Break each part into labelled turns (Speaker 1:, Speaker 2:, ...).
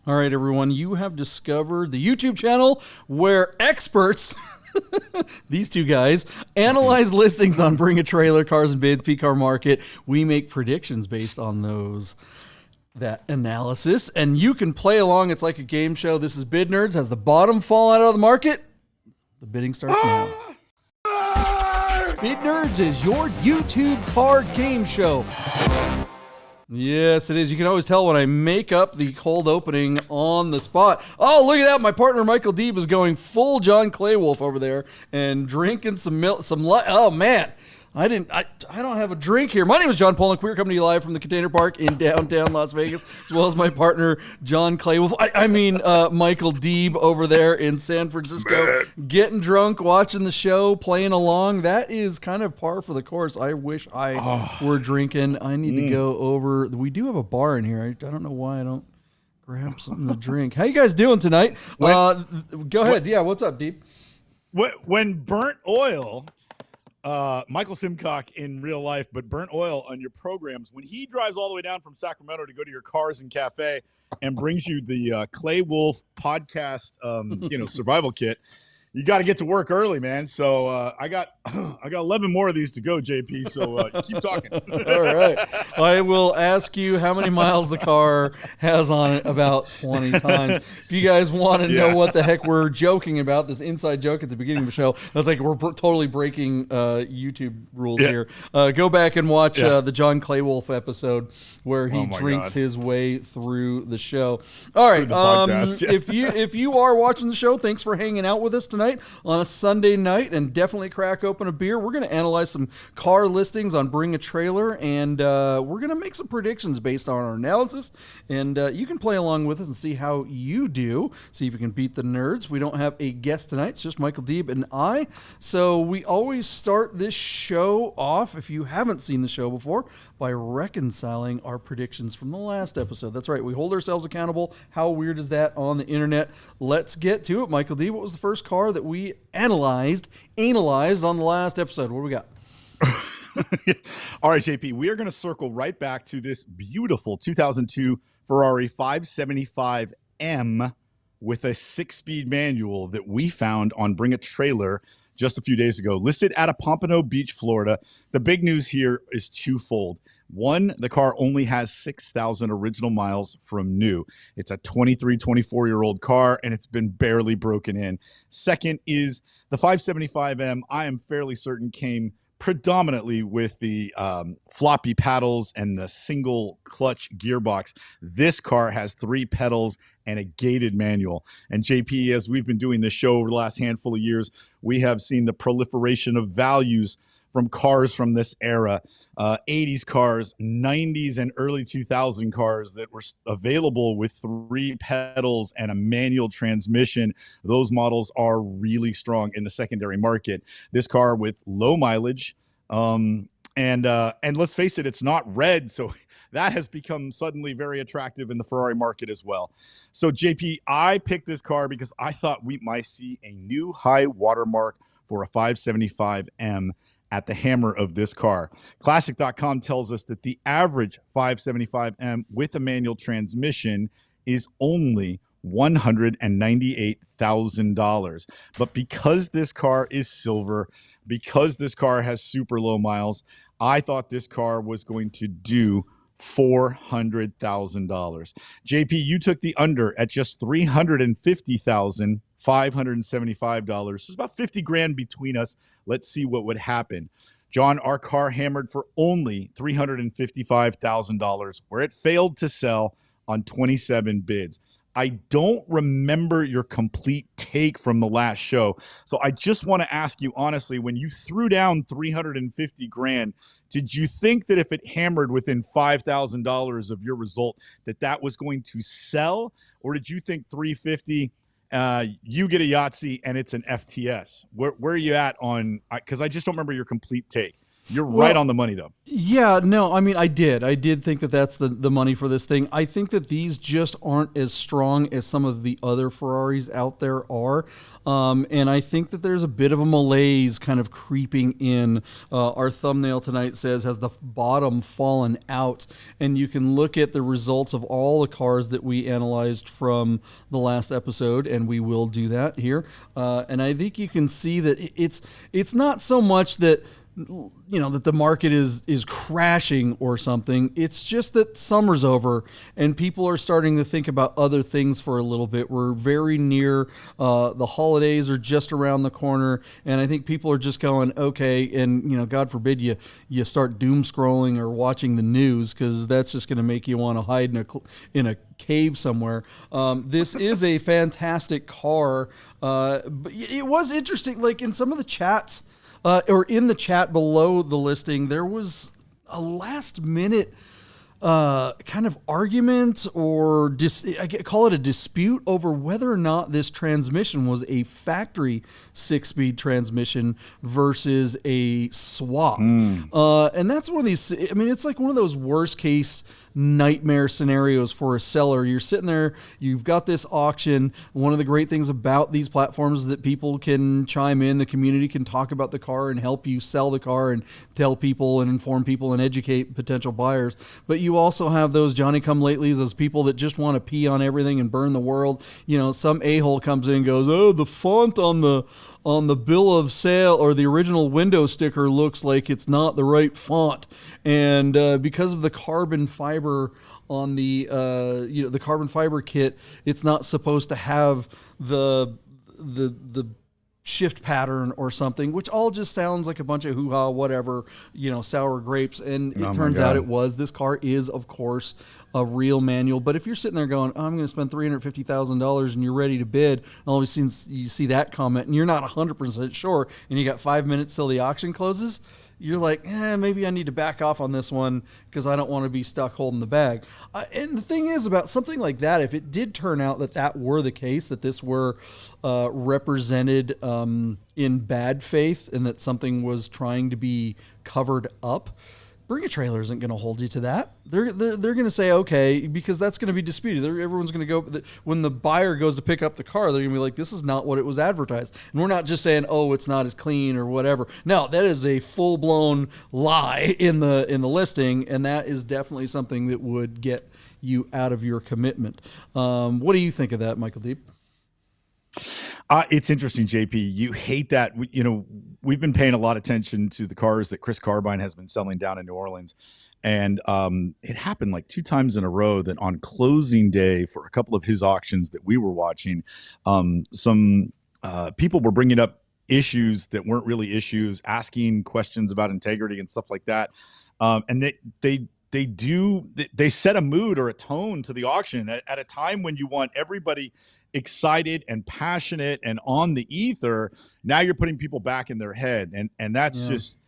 Speaker 1: All right, everyone, you have discovered the YouTube channel where experts, these two guys, analyze listings on Bring a Trailer, Cars and Bids, P-Car Market. We make predictions based on that analysis, and you can play along. It's like a game show. This is Bid Nerds. Has the bottom fall out of the market? The bidding starts now. Bid Nerds is your YouTube card game show. Yes, it is. You can always tell when I make up the cold opening on the spot. Oh, look at that. My partner, Michael Deeb, is going full John Claywolf over there and drinking some milk. Oh, man. I don't have a drink here. My name is John Pollock. We're coming to you live from the Container Park in downtown Las Vegas, as well as my partner, John Claywolf. Michael Deeb over there in San Francisco, getting drunk, watching the show, playing along. That is kind of par for the course. I wish I were drinking. I need to go over. We do have a bar in here. I don't know why I don't grab something to drink. How you guys doing tonight? Go ahead. Yeah, what's up, Deeb?
Speaker 2: When burnt oil... Michael Simcock in real life, but burnt oil on your programs. When he drives all the way down from Sacramento to go to your Cars and Cafe and brings you the Clay Wolf podcast, survival kit, you got to get to work early, man. So I got 11 more of these to go, JP. So keep talking.
Speaker 1: All right. I will ask you how many miles the car has on it about 20 times. If you guys want to know what the heck we're joking about, this inside joke at the beginning of the show, that's like we're totally breaking YouTube rules here. Go back and watch the John Claywolf episode where he drinks his way through the show. All right. If you are watching the show, thanks for hanging out with us tonight on a Sunday night, and definitely crack open a beer. We're going to analyze some car listings on Bring a Trailer, and we're going to make some predictions based on our analysis, and you can play along with us and see how you do, see if you can beat the nerds. We don't have a guest tonight. It's just Michael Deeb and I, so we always start this show off, if you haven't seen the show before, by reconciling our predictions from the last episode. That's right. We hold ourselves accountable. How weird is that on the internet? Let's get to it. Michael Deeb, what was the first car that we analyzed on the last episode? What do we got?
Speaker 2: All right, JP, we are going to circle right back to this beautiful 2002 Ferrari 575M with a 6-speed manual that we found on Bring a Trailer just a few days ago, listed out of Pompano Beach, Florida. The big news here is twofold. One, the car only has 6,000 original miles from new. It's a 23, 24-year-old car, and it's been barely broken in. Second is the 575M, I am fairly certain, came predominantly with the floppy paddles and the single clutch gearbox. This car has 3 pedals and a gated manual. And JP, as we've been doing this show over the last handful of years, we have seen the proliferation of values from cars from this era, 80s cars, 90s and early 2000 cars that were available with 3 pedals and a manual transmission. Those models are really strong in the secondary market. This car with low mileage, and let's face it, it's not red, so that has become suddenly very attractive in the Ferrari market as well. So JP, I picked this car because I thought we might see a new high watermark for a 575M at the hammer of this car. Classic.com tells us that the average 575M with a manual transmission is only $198,000. But because this car is silver, because this car has super low miles, I thought this car was going to do $400,000. JP, you took the under at just $350,575. So it's about 50 grand between us. Let's see what would happen. John, our car hammered for only $355,000, where it failed to sell on 27 bids. I don't remember your complete take from the last show. So I just want to ask you honestly, when you threw down 350 grand, did you think that if it hammered within $5,000 of your result, that was going to sell? Or did you think 350, you get a Yahtzee and it's an FTS? Where are you at on, because I just don't remember your complete take. You're right on the money, though.
Speaker 1: Yeah, no, I mean, I did think that that's the money for this thing. I think that these just aren't as strong as some of the other Ferraris out there are. And I think that there's a bit of a malaise kind of creeping in. Our thumbnail tonight says, has the bottom fallen out? And you can look at the results of all the cars that we analyzed from the last episode, and we will do that here. And I think you can see that it's not so much that that the market is crashing or something. It's just that summer's over and people are starting to think about other things for a little bit. We're very near, the holidays are just around the corner, and I think people are just going, okay, and God forbid you start doom scrolling or watching the news, because that's just going to make you want to hide in a cave somewhere. This is a fantastic car, but it was interesting, like in some of the chats, or in the chat below the listing, there was a last minute kind of argument, or I call it a dispute over whether or not this transmission was a factory 6-speed transmission versus a swap. And that's one of these, I mean, it's like one of those worst case nightmare scenarios for a seller. You're sitting there, you've got this auction. One of the great things about these platforms is that people can chime in, the community can talk about the car and help you sell the car and tell people and inform people and educate potential buyers. But you also have those Johnny-come-latelys, those people that just want to pee on everything and burn the world. Some a-hole comes in and goes, oh, the font on the bill of sale or the original window sticker looks like it's not the right font. And because of the carbon fiber on the carbon fiber kit, it's not supposed to have the shift pattern or something, which all just sounds like a bunch of hoo-ha, whatever, sour grapes. And it turns out this car is, of course, a real manual. But if you're sitting there going, I'm going to spend $350,000 and you're ready to bid, and all of a sudden you see that comment and you're not 100% sure, and you got 5 minutes till the auction closes, you're like, maybe I need to back off on this one because I don't want to be stuck holding the bag. And the thing is about something like that, if it did turn out that were the case, that this were represented in bad faith and that something was trying to be covered up, Bring a Trailer isn't going to hold you to that. They're going to say, okay, because that's going to be disputed. Everyone's going to go, when the buyer goes to pick up the car, they're going to be like, this is not what it was advertised. And we're not just saying, oh, it's not as clean or whatever. No, that is a full-blown lie in the listing, and that is definitely something that would get you out of your commitment. What do you think of that, Michael Deeb?
Speaker 2: It's interesting, JP. You hate that. We've been paying a lot of attention to the cars that Chris Carbine has been selling down in New Orleans. And it happened like 2 times in a row that on closing day for a couple of his auctions that we were watching, some people were bringing up issues that weren't really issues, asking questions about integrity and stuff like that. And they set a mood or a tone to the auction at a time when you want everybody excited and passionate and on the ether. Now you're putting people back in their head, and that's just,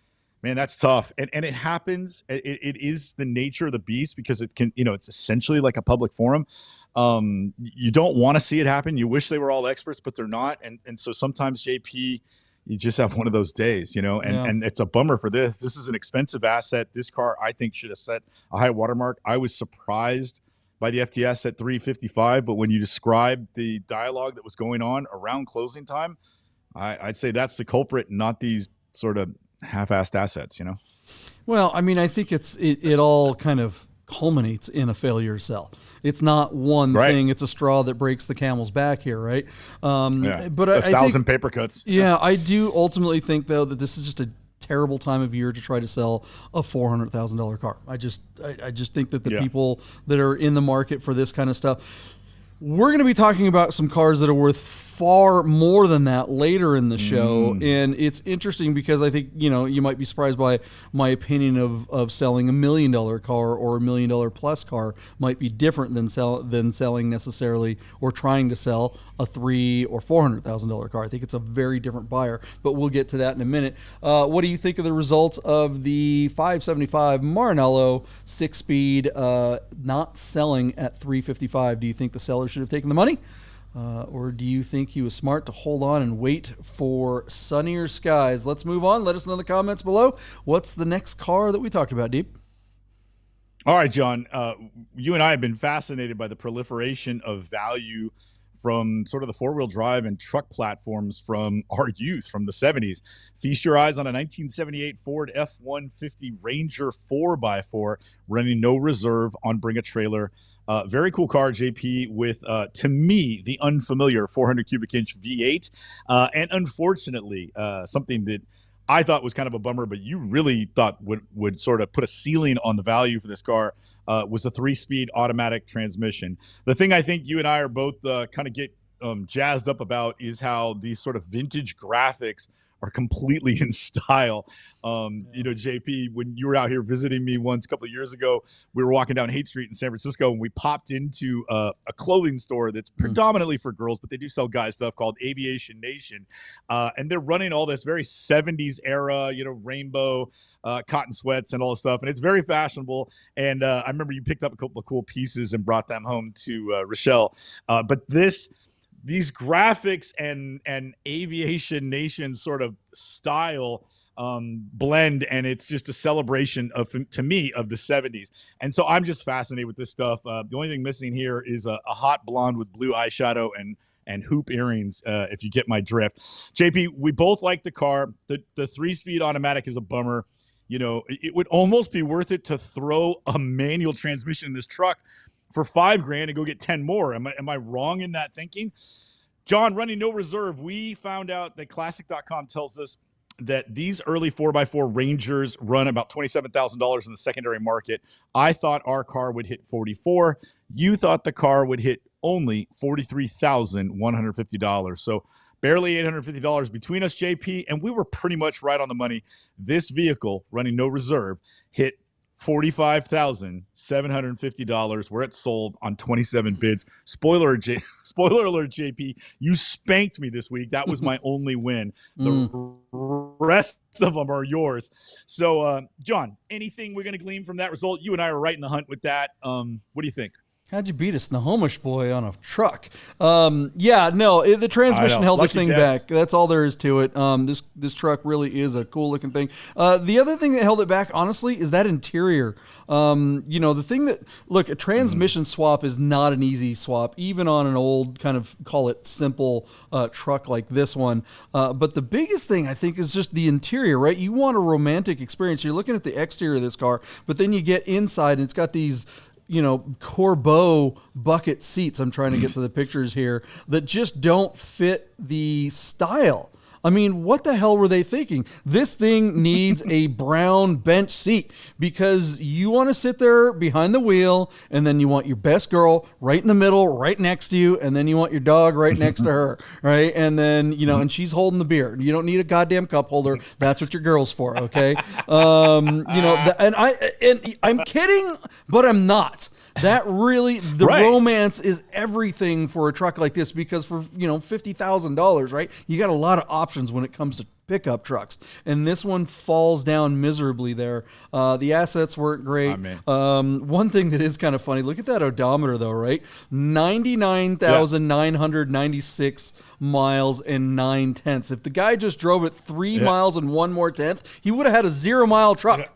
Speaker 2: man, that's tough. And it happens. It is the nature of the beast, because it can, it's essentially like a public forum. You don't want to see it happen. You wish they were all experts, but they're not. And so sometimes, JP, you just have one of those days, and it's a bummer for this. This is an expensive asset. This car, I think, should have set a high watermark. I was surprised by the FTS at 355, but when you describe the dialogue that was going on around closing time, I'd say that's the culprit, not these sort of half-assed assets,
Speaker 1: Well, I mean, I think it all kind of culminates in a failure to sell. It's not one thing. It's a straw that breaks the camel's back here, right? But I
Speaker 2: 1,000 paper cuts.
Speaker 1: Yeah, I do ultimately think, though, that this is just a terrible time of year to try to sell a $400,000 car. I just think that the people that are in the market for this kind of stuff, we're going to be talking about some cars that are worth far more than that later in the show. And it's interesting because I think, you might be surprised by my opinion of selling $1 million car or $1 million plus car might be different than selling necessarily, or trying to sell a $300,000 or $400,000 car. I think it's a very different buyer, but we'll get to that in a minute. What do you think of the results of the 575 Maranello 6-speed not selling at $355? Do you think the seller should have taken the money? Or do you think he was smart to hold on and wait for sunnier skies? Let's move on. Let us know in the comments below. What's the next car that we talked about, Deep?
Speaker 2: All right, John, you and I have been fascinated by the proliferation of value from sort of the four-wheel drive and truck platforms from our youth, from the 70s. Feast your eyes on a 1978 Ford F-150 Ranger 4x4 running no reserve on Bring a Trailer. Very cool car, JP, with, to me, the unfamiliar 400 cubic inch V8. And unfortunately, something that I thought was kind of a bummer, but you really thought would sort of put a ceiling on the value for this car, was a 3-speed automatic transmission. The thing I think you and I are both kind of get jazzed up about is how these sort of vintage graphics are completely in style. You know, JP, when you were out here visiting me once a couple of years ago, we were walking down Haight Street in San Francisco, and we popped into a clothing store that's predominantly for girls, but they do sell guy stuff, called Aviation Nation. And they're running all this very 70s era, you know, rainbow cotton sweats and all this stuff. And it's very fashionable. And I remember you picked up a couple of cool pieces and brought them home to Rochelle. But these graphics and Aviation Nation sort of style blend, and it's just a celebration of, to me, of the 70s. And so I'm just fascinated with this stuff. The only thing missing here is a hot blonde with blue eyeshadow and hoop earrings, if you get my drift. JP, we both like the car. The 3-speed automatic is a bummer. You know, it would almost be worth it to throw a manual transmission in this truck for $5,000 and go get 10 more. Am I wrong in that thinking? John, running no reserve, we found out that Classic.com tells us that these early 4x4 Rangers run about $27,000 in the secondary market. I thought our car would hit 44. You thought the car would hit only $43,150. So barely $850 between us, JP, and we were pretty much right on the money. This vehicle, running no reserve, hit $45,750 where it sold on 27 bids. Spoiler alert, JP, you spanked me this week. That was my only win. The rest of them are yours. So, John, anything we're going to glean from that result? You and I are right in the hunt with that. What do you think?
Speaker 1: How'd you beat a Snohomish boy on a truck? The transmission held this thing back. That's all there is to it. This truck really is a cool looking thing. The other thing that held it back, honestly, is that interior. The thing that, look, a transmission swap is not an easy swap, even on an old kind of, call it simple truck like this one. But the biggest thing, I think, is just the interior, right? You want a romantic experience. You're looking at the exterior of this car, but then you get inside and it's got these, Corbeau bucket seats. I'm trying to get to the pictures here that just don't fit the style. I mean, what the hell were they thinking? This thing needs a brown bench seat because you want to sit there behind the wheel, and then you want your best girl right in the middle, right next to you, and then you want your dog right next to her, right? And then, and she's holding the beer. You don't need a goddamn cup holder. That's what your girl's for, okay? I'm kidding, but I'm not. That really, romance is everything for a truck like this because for, $50,000, right? You got a lot of options when it comes to pickup trucks. And this one falls down miserably there. The assets weren't great. One thing that is kind of funny, look at that odometer though, right? 99,996 miles and 9/10. If the guy just drove it 3 miles and 1 more tenth, he would have had a 0-mile truck. Yeah.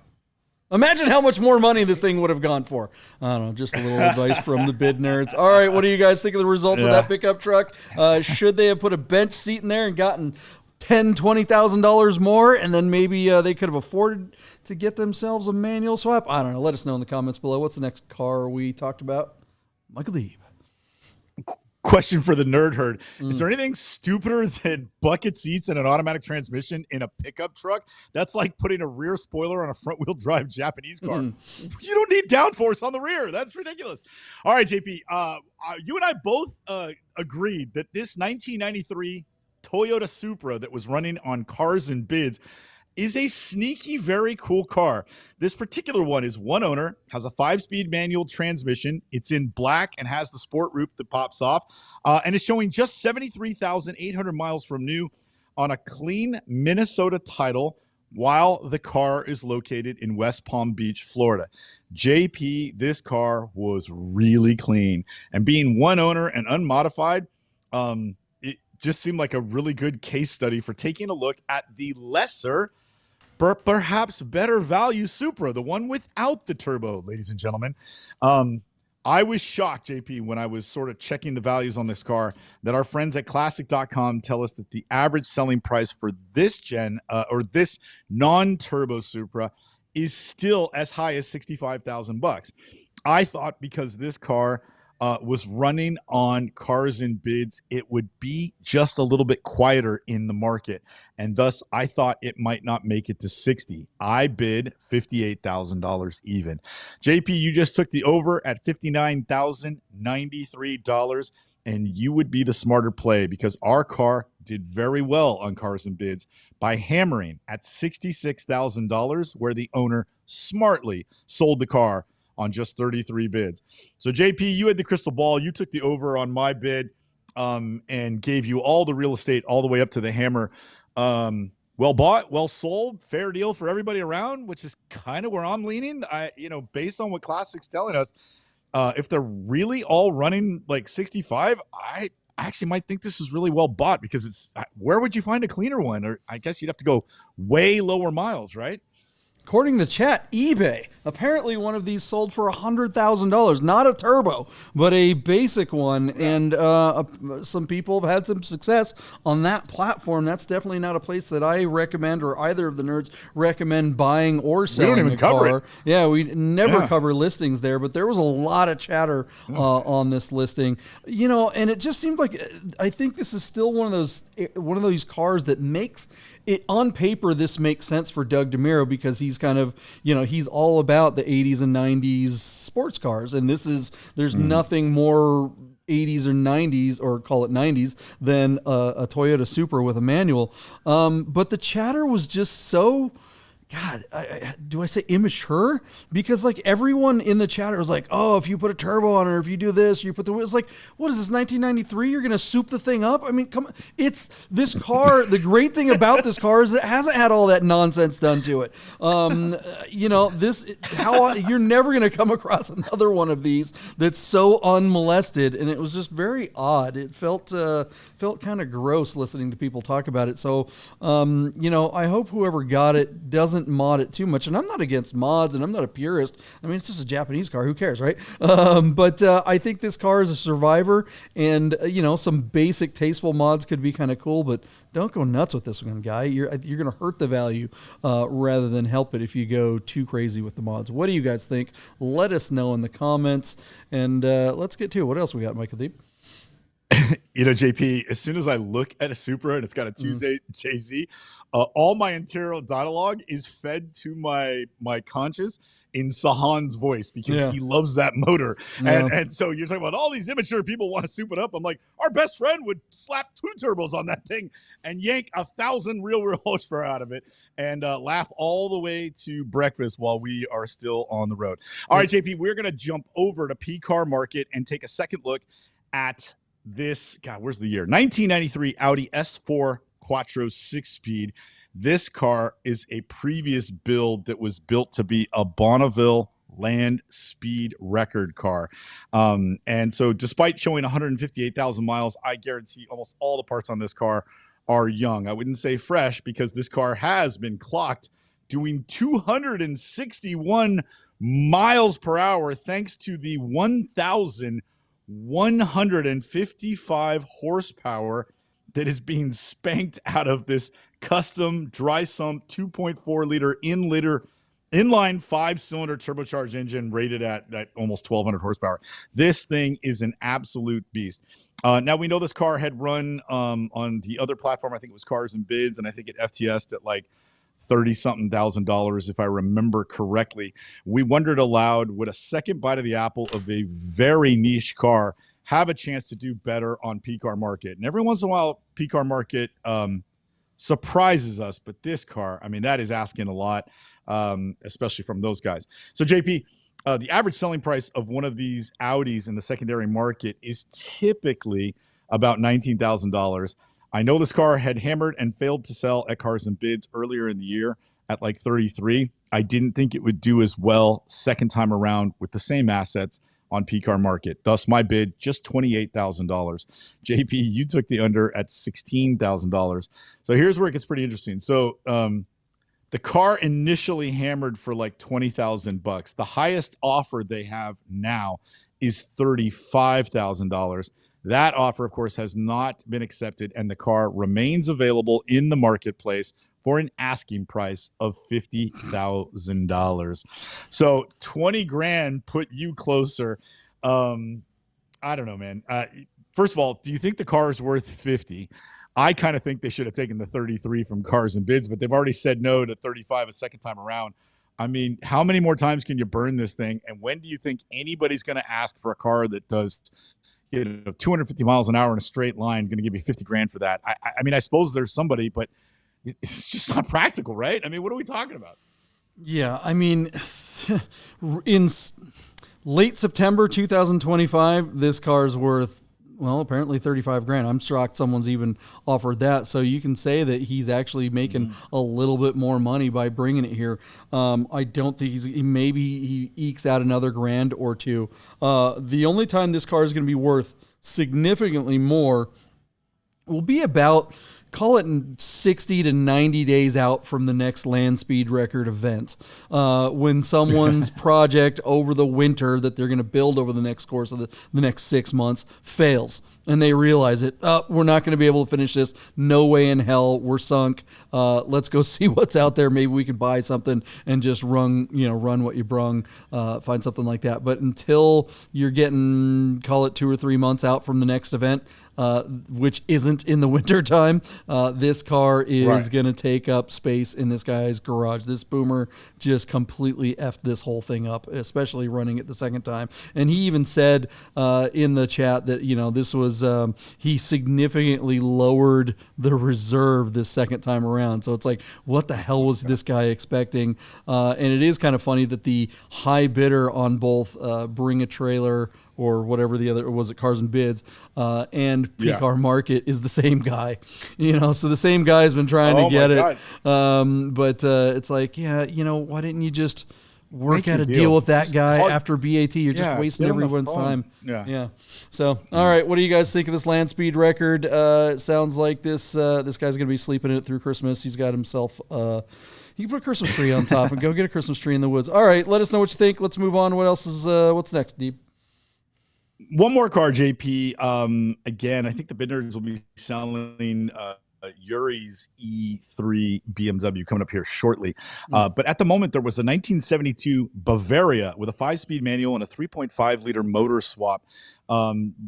Speaker 1: Imagine how much more money this thing would have gone for. I don't know, just a little advice from the bid nerds. All right, what do you guys think of the results of that pickup truck? Should they have put a bench seat in there and gotten $10,000, $20,000 more, and then maybe they could have afforded to get themselves a manual swap? I don't know. Let us know in the comments below. What's the next car we talked about? Michael Deeb.
Speaker 2: Question for the nerd herd. Is there anything stupider than bucket seats and an automatic transmission in a pickup truck? That's like putting a rear spoiler on a front wheel drive Japanese car. You don't need downforce on the rear. That's ridiculous. All right, JP, you and I both agreed that this 1993 Toyota Supra that was running on Cars and Bids is a sneaky, very cool car. This particular one is one owner, has a 5-speed manual transmission. It's in black and has the sport roof that pops off, and is showing just 73,800 miles from new on a clean Minnesota title while the car is located in West Palm Beach, Florida. JP, this car was really clean. And being one owner and unmodified, It just seemed like a really good case study for taking a look at the lesser, but perhaps better value Supra, the one without the turbo, ladies and gentlemen. I was shocked, JP, when I was sort of checking the values on this car, that our friends at classic.com tell us that the average selling price for this gen or this non-turbo Supra is still as high as $65,000. I thought because this car was running on Cars and Bids, it would be just a little bit quieter in the market, and thus I thought it might not make it to 60. I bid $58,000 even. JP, you just took the over at $59,093, and you would be the smarter play because our car did very well on Cars and Bids by hammering at $66,000, where the owner smartly sold the car on just 33 bids. So JP, you had the crystal ball. You took the over on my bid and gave you all the real estate all the way up to the hammer. Well bought, well sold, fair deal for everybody around, which is kind of where I'm leaning. Based on what Classic's telling us, if they're really all running like 65, I actually might think this is really well bought because where would you find a cleaner one? Or I guess you'd have to go way lower miles, right?
Speaker 1: According to chat, eBay, apparently one of these sold for $100,000, not a turbo, but a basic one. And some people have had some success on that platform. That's definitely not a place that I recommend, or either of the nerds recommend buying or selling.
Speaker 2: We don't even cover it.
Speaker 1: Yeah, we never cover listings there, but there was a lot of chatter on this listing. And it just seemed like, I think this is still one of those cars that makes it, on paper, this makes sense for Doug DeMuro because he's kind of, he's all about the 80s and 90s sports cars. And there's nothing more 80s or 90s, or call it 90s, than a Toyota Supra with a manual. But the chatter was just so... God, do I say immature? Because like everyone in the chatter was like, oh, if you put a turbo on it, or if you do this, you put the... It's like, what is this, 1993? You're going to soup the thing up? I mean, come on. It's this car. The great thing about this car is it hasn't had all that nonsense done to it. You're never going to come across another one of these that's so unmolested. And it was just very odd. It felt kind of gross listening to people talk about it. So, I hope whoever got it doesn't mod it too much. And I'm not against mods, and I'm not a purist. I mean, it's just a Japanese car. Who cares, right? But I think this car is a survivor, and some basic tasteful mods could be kind of cool, but don't go nuts with this one, guy. You're going to hurt the value rather than help it if you go too crazy with the mods. What do you guys think? Let us know in the comments, and let's get to it. What else we got, Michael Deeb?
Speaker 2: JP, as soon as I look at a Supra and it's got a Tuesday JZ, all my internal dialogue is fed to my conscious in Sahan's voice because he loves that motor. Yeah. And so you're talking about all these immature people want to soup it up. I'm like, our best friend would slap 2 turbos on that thing and yank 1,000 real horsepower out of it and laugh all the way to breakfast while we are still on the road. All right, JP, we're going to jump over to P-Car Market and take a second look at this. God, where's the year? 1993 Audi S4 Quattro 6-speed. This car is a previous build that was built to be a Bonneville land speed record car. And so despite showing 158,000 miles, I guarantee almost all the parts on this car are young. I wouldn't say fresh because this car has been clocked doing 261 miles per hour thanks to the 1,155 horsepower that is being spanked out of this custom dry sump 2.4 liter inline 5-cylinder turbocharged engine rated at almost 1,200 horsepower. This thing is an absolute beast. Now we know this car had run on the other platform. I think it was Cars and Bids, and I think it FTS'd at like $30-something thousand, if I remember correctly. We wondered aloud, would a second bite of the apple of a very niche car have a chance to do better on P-Car Market? And every once in a while, P-Car Market surprises us, but this car, I mean, that is asking a lot, especially from those guys. So JP, the average selling price of one of these Audis in the secondary market is typically about $19,000. I know this car had hammered and failed to sell at Cars and Bids earlier in the year at like 33. I didn't think it would do as well second time around with the same assets on PCAR Market. Thus, my bid, just $28,000. JP, you took the under at $16,000. So here's where it gets pretty interesting. So the car initially hammered for like $20,000. The highest offer they have now is $35,000. That offer, of course, has not been accepted, and the car remains available in the marketplace for an asking price of $50,000. So 20 grand put you closer. I don't know, man. First of all, do you think the car is worth 50? I kind of think they should have taken the 33 from Cars and Bids, but they've already said no to 35 a second time around. I mean, how many more times can you burn this thing? And when do you think anybody's going to ask for a car that does 250 miles an hour in a straight line, going to give you 50 grand for that? I mean, I suppose there's somebody, but it's just not practical, right? I mean, what are we talking about?
Speaker 1: Yeah, I mean, in late September 2025, this car's worth, well, apparently 35 grand. I'm shocked someone's even offered that. So you can say that he's actually making a little bit more money by bringing it here. I don't think maybe he ekes out another grand or two. The only time this car is going to be worth significantly more will be about, call it 60 to 90 days out from the next land speed record event. When someone's project over the winter that they're going to build over the next course of the next 6 months fails. And they realize it. We're not going to be able to finish this. No way in hell. We're sunk. Let's go see what's out there. Maybe we can buy something and just run what you brung. Find something like that. But until you're getting, call it 2 or 3 months out from the next event, which isn't in the winter time, this car is going to take up space in this guy's garage. This boomer just completely effed this whole thing up, especially running it the second time. And he even said in the chat that, this was, he significantly lowered the reserve this second time around. So it's like, what the hell was this guy expecting? And it is kind of funny that the high bidder on both Bring a Trailer or whatever the other was, it Cars and Bids, and PCAR Market is the same guy, so the same guy has been trying to get it. But it's like, why didn't you just work out a deal with that guy after BAT? You're just wasting everyone's time. Yeah. So, all right. What do you guys think of this land speed record? It sounds like this guy's going to be sleeping in it through Christmas. He's got himself, you can put a Christmas tree on top and go get a Christmas tree in the woods. All right. Let us know what you think. Let's move on. What else is, what's next, Deeb?
Speaker 2: One more car, JP. Again, I think the bidders will be selling Yuri's E3 BMW coming up here shortly. But at the moment, there was a 1972 Bavaria with a 5-speed manual and a 3.5-liter motor swap.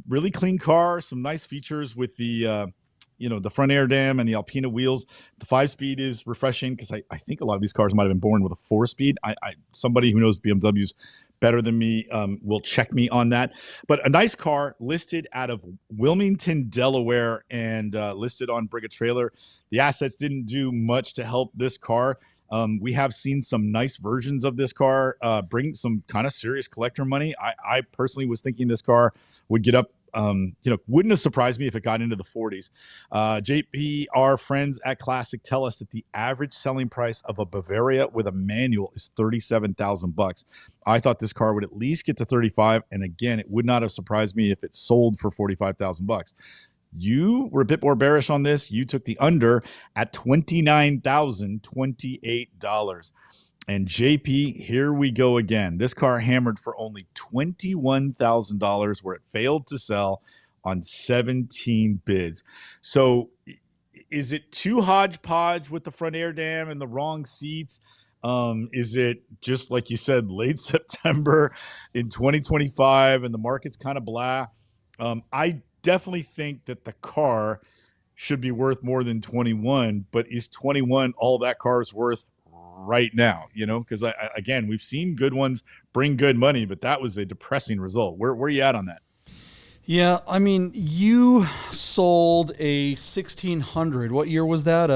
Speaker 2: Really clean car, some nice features with the the front air dam and the Alpina wheels. The 5-speed is refreshing because I think a lot of these cars might have been born with a 4-speed. Somebody who knows BMWs better than me will check me on that. But a nice car listed out of Wilmington, Delaware, and listed on Bring a Trailer. The assets didn't do much to help this car. We have seen some nice versions of this car bring some kind of serious collector money. I personally was thinking this car would get up. Wouldn't have surprised me if it got into the 40s. JP, our friends at Classic tell us that the average selling price of a Bavaria with a manual is $37,000. I thought this car would at least get to 35, and again, it would not have surprised me if it sold for $45,000. You were a bit more bearish on this. You took the under at $29,028. And JP, here we go again. This car hammered for only $21,000 where it failed to sell on 17 bids. So is it too hodgepodge with the front air dam and the wrong seats? Is it just like you said, late September in 2025 and the market's kind of blah? I definitely think that the car should be worth more than 21, but is 21 all that car is worth right now? Because again, we've seen good ones bring good money, but that was a depressing result. Where are you at on that?
Speaker 1: Yeah, I mean, you sold a 1600. What year was that?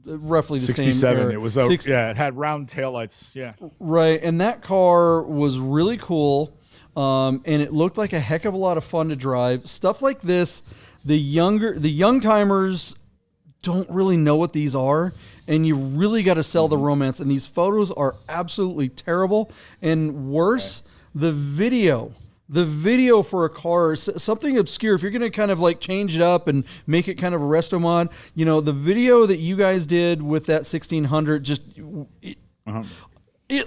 Speaker 1: Roughly the
Speaker 2: 67.
Speaker 1: same.
Speaker 2: It was it had round taillights. Yeah. Right,
Speaker 1: and that car was really cool. And it looked like a heck of a lot of fun to drive. Stuff like this, the young timers don't really know what these are, and you really got to sell the romance. And these photos are absolutely terrible and worse the video. The video for a car is something obscure. If you're going to kind of like change it up and make it kind of a resto mod, the video that you guys did with that 1600, just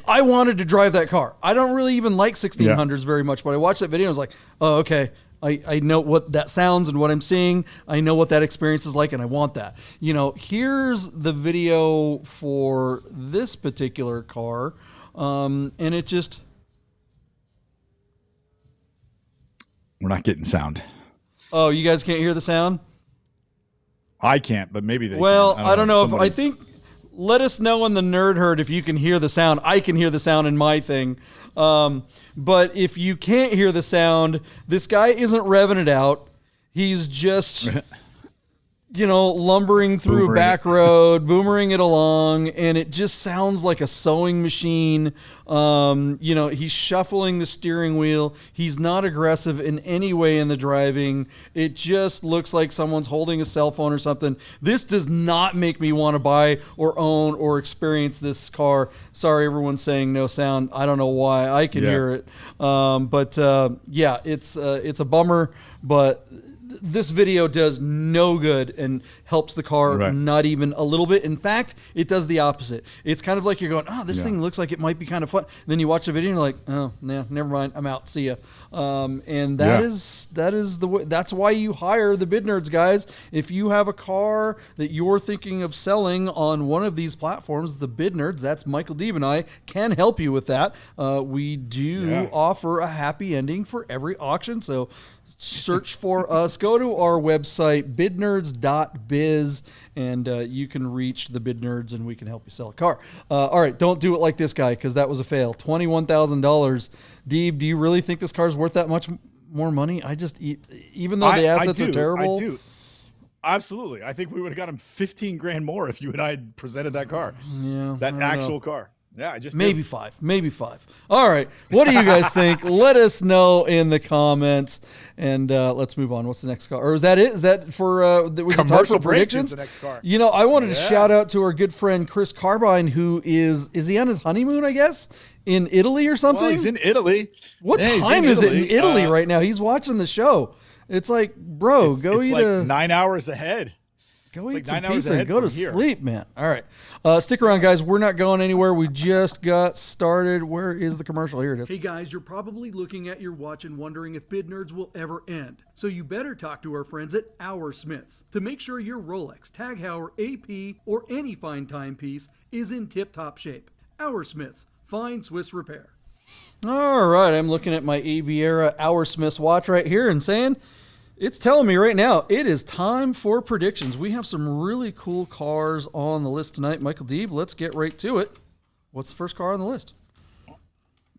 Speaker 1: I wanted to drive that car. I don't really even like 1600s very much, but I watched that video and I was like, oh, okay. I know what that sounds and what I'm seeing. I know what that experience is like, and I want that. Here's the video for this particular car, and it just...
Speaker 2: We're not getting sound.
Speaker 1: Oh, you guys can't hear the sound?
Speaker 2: I can't, but maybe they can.
Speaker 1: I don't know. I think, let us know in the Nerd Herd if you can hear the sound. I can hear the sound in my thing. But if you can't hear the sound, this guy isn't revving it out. He's just... lumbering through a back road, boomering it along, and it just sounds like a sewing machine. He's shuffling the steering wheel. He's not aggressive in any way in the driving. It just looks like someone's holding a cell phone or something. This does not make me want to buy or own or experience this car. Sorry, everyone's saying no sound. I don't know why. I can hear it. It's a bummer, but this video does no good and helps the car not even a little bit. In fact, it does the opposite. It's kind of like you're going, oh, this thing looks like it might be kind of fun. And then you watch the video and you're like, oh, nah, never mind. I'm out. See ya. And that is the way. That's why you hire the Bid Nerds, guys. If you have a car that you're thinking of selling on one of these platforms, the Bid Nerds, that's Michael Deeb and I, can help you with that. We do offer a happy ending for every auction. So search for us. Go to our website, bidnerds.biz, and you can reach the Bid Nerds, and we can help you sell a car. All right, don't do it like this guy, because that was a fail. $21,000. Deeb, do you really think this car is worth that much more money? Even though the assets are terrible.
Speaker 2: I do. Absolutely. I think we would have got him 15 grand more if you and I had presented that car.
Speaker 1: Yeah.
Speaker 2: That actual car. Yeah,
Speaker 1: maybe five. All right. What do you guys think? Let us know in the comments, and let's move on. What's the next car? Or is that it? Is that for was it time for predictions?
Speaker 2: The next car.
Speaker 1: I wanted to shout out to our good friend Chris Carbine, who is he on his honeymoon, I guess, in Italy or something?
Speaker 2: Well, he's in Italy.
Speaker 1: What time is it in Italy right now? He's watching the show. It's like, bro, it's
Speaker 2: like 9 hours ahead.
Speaker 1: Go eat some pizza and go to sleep, man. All right. Stick around, guys. We're not going anywhere. We just got started. Where is the commercial? Here it is.
Speaker 3: Hey, guys, you're probably looking at your watch and wondering if Bid Nerds will ever end. So you better talk to our friends at Our Smiths to make sure your Rolex, Tag Heuer, AP, or any fine timepiece is in tip-top shape. Our Smiths. Fine Swiss repair.
Speaker 1: All right. I'm looking at my Aviera Our Smiths watch right here and saying... It's telling me right now, it is time for predictions. We have some really cool cars on the list tonight. Michael Deeb, let's get right to it. What's the first car on the list?